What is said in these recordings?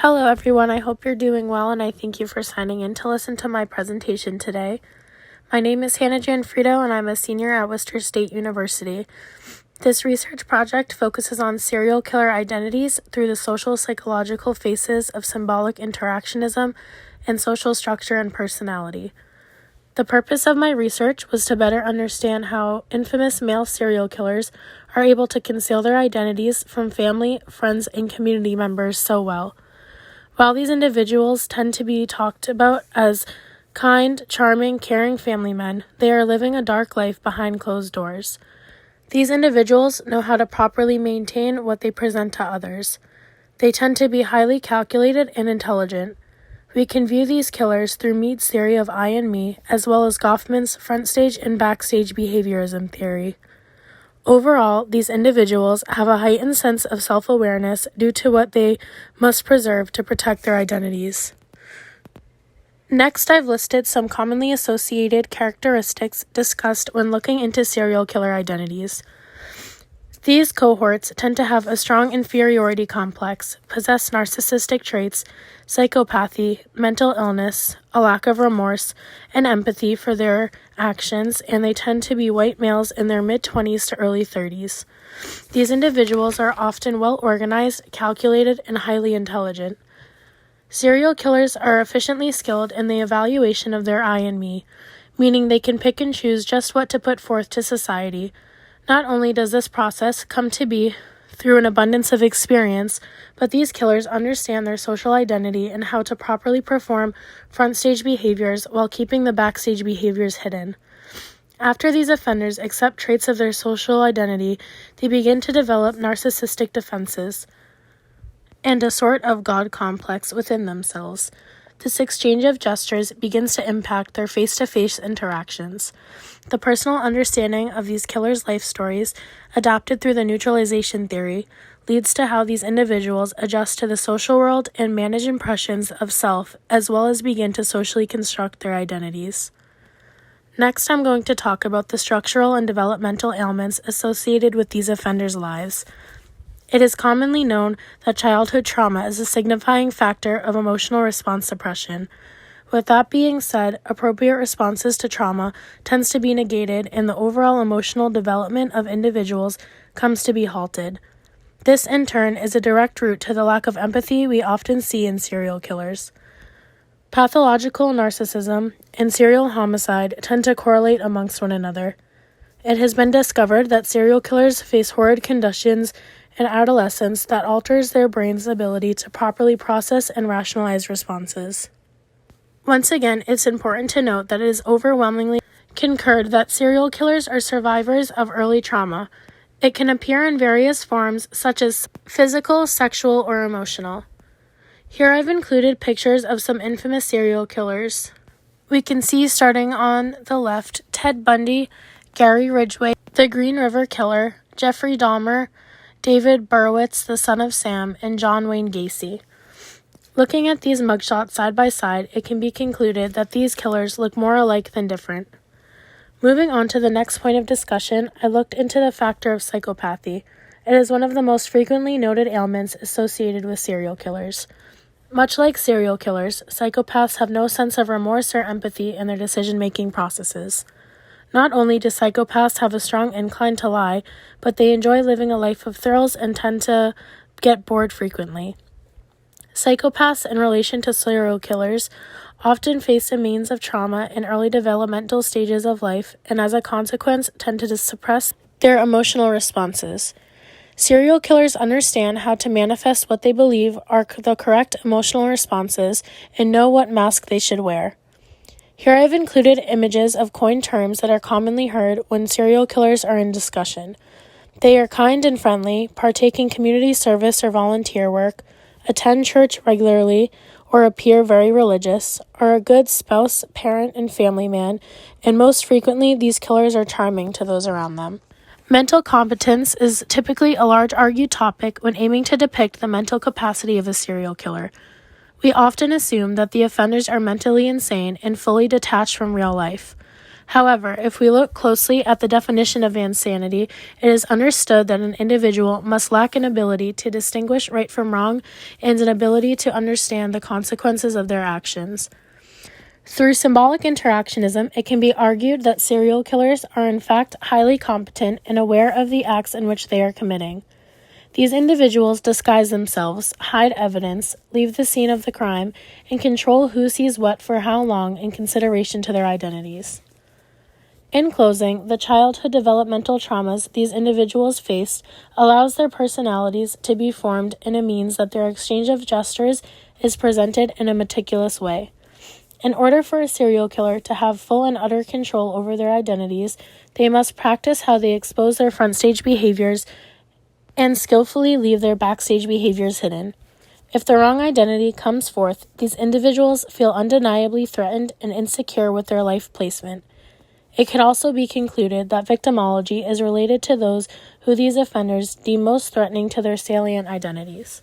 Hello everyone, I hope you're doing well and I thank you for signing in to listen to my presentation today. My name is Gianfriddo and I'm a senior at Worcester State University. This research project focuses on serial killer identities through the social psychological phases of symbolic interactionism and social structure and personality. The purpose of my research was to better understand how infamous male serial killers are able to conceal their identities from family, friends, and community members so well. While these individuals tend to be talked about as kind, charming, caring family men, they are living a dark life behind closed doors. These individuals know how to properly maintain what they present to others. They tend to be highly calculated and intelligent. We can view these killers through Mead's theory of I and me, as well as Goffman's front stage and backstage behaviorism theory. Overall, these individuals have a heightened sense of self-awareness due to what they must preserve to protect their identities. Next, I've listed some commonly associated characteristics discussed when looking into serial killer identities. These cohorts tend to have a strong inferiority complex, possess narcissistic traits, psychopathy, mental illness, a lack of remorse, and empathy for their actions, and they tend to be white males in their mid-20s to early 30s. These individuals are often well-organized, calculated, and highly intelligent. Serial killers are efficiently skilled in the evaluation of their I and me, meaning they can pick and choose just what to put forth to society. Not only does this process come to be through an abundance of experience, but these killers understand their social identity and how to properly perform front-stage behaviors while keeping the backstage behaviors hidden. After these offenders accept traits of their social identity, they begin to develop narcissistic defenses and a sort of God complex within themselves. This exchange of gestures begins to impact their face-to-face interactions. The personal understanding of these killers' life stories, adapted through the neutralization theory, leads to how these individuals adjust to the social world and manage impressions of self, as well as begin to socially construct their identities. Next, I'm going to talk about the structural and developmental ailments associated with these offenders' lives. It is commonly known that childhood trauma is a signifying factor of emotional response suppression. With that being said, appropriate responses to trauma tends to be negated and the overall emotional development of individuals comes to be halted. This, in turn, is a direct route to the lack of empathy we often see in serial killers. Pathological narcissism and serial homicide tend to correlate amongst one another. It has been discovered that serial killers face horrid conditions in adolescence that alters their brain's ability to properly process and rationalize responses. Once again, it's important to note that it is overwhelmingly concurred that serial killers are survivors of early trauma. It can appear in various forms such as physical, sexual, or emotional. Here I've included pictures of some infamous serial killers. We can see, starting on the left, Ted Bundy, Gary Ridgway, the Green River Killer, Jeffrey Dahmer, David Burowitz, the son of Sam, and John Wayne Gacy. Looking at these mugshots side by side, it can be concluded that these killers look more alike than different. Moving on to the next point of discussion, I looked into the factor of psychopathy. It is one of the most frequently noted ailments associated with serial killers. Much like serial killers, psychopaths have no sense of remorse or empathy in their decision-making processes. Not only do psychopaths have a strong incline to lie, but they enjoy living a life of thrills and tend to get bored frequently. Psychopaths, in relation to serial killers, often face a means of trauma in early developmental stages of life and as a consequence tend to suppress their emotional responses. Serial killers understand how to manifest what they believe are the correct emotional responses and know what mask they should wear. Here I've included images of coined terms that are commonly heard when serial killers are in discussion. They are kind and friendly, partake in community service or volunteer work, attend church regularly, or appear very religious, are a good spouse, parent, and family man, and most frequently these killers are charming to those around them. Mental competence is typically a large argued topic when aiming to depict the mental capacity of a serial killer. We often assume that the offenders are mentally insane and fully detached from real life. However, if we look closely at the definition of insanity, it is understood that an individual must lack an ability to distinguish right from wrong and an ability to understand the consequences of their actions. Through symbolic interactionism, it can be argued that serial killers are in fact highly competent and aware of the acts in which they are committing. These individuals disguise themselves, hide evidence, leave the scene of the crime, and control who sees what for how long in consideration to their identities. In closing, the childhood developmental traumas these individuals faced allows their personalities to be formed in a means that their exchange of gestures is presented in a meticulous way. In order for a serial killer to have full and utter control over their identities, they must practice how they expose their front-stage behaviors and skillfully leave their backstage behaviors hidden. If the wrong identity comes forth, these individuals feel undeniably threatened and insecure with their life placement. It could also be concluded that victimology is related to those who these offenders deem most threatening to their salient identities.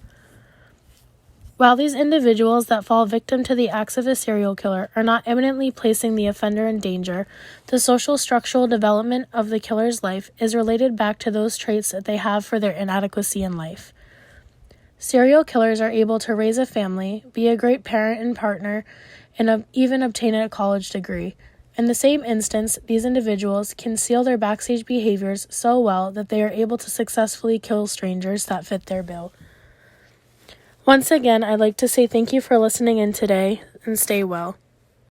While these individuals that fall victim to the acts of a serial killer are not imminently placing the offender in danger, the social structural development of the killer's life is related back to those traits that they have for their inadequacy in life. Serial killers are able to raise a family, be a great parent and partner, and even obtain a college degree. In the same instance, these individuals conceal their backstage behaviors so well that they are able to successfully kill strangers that fit their bill. Once again, I'd like to say thank you for listening in today, and stay well.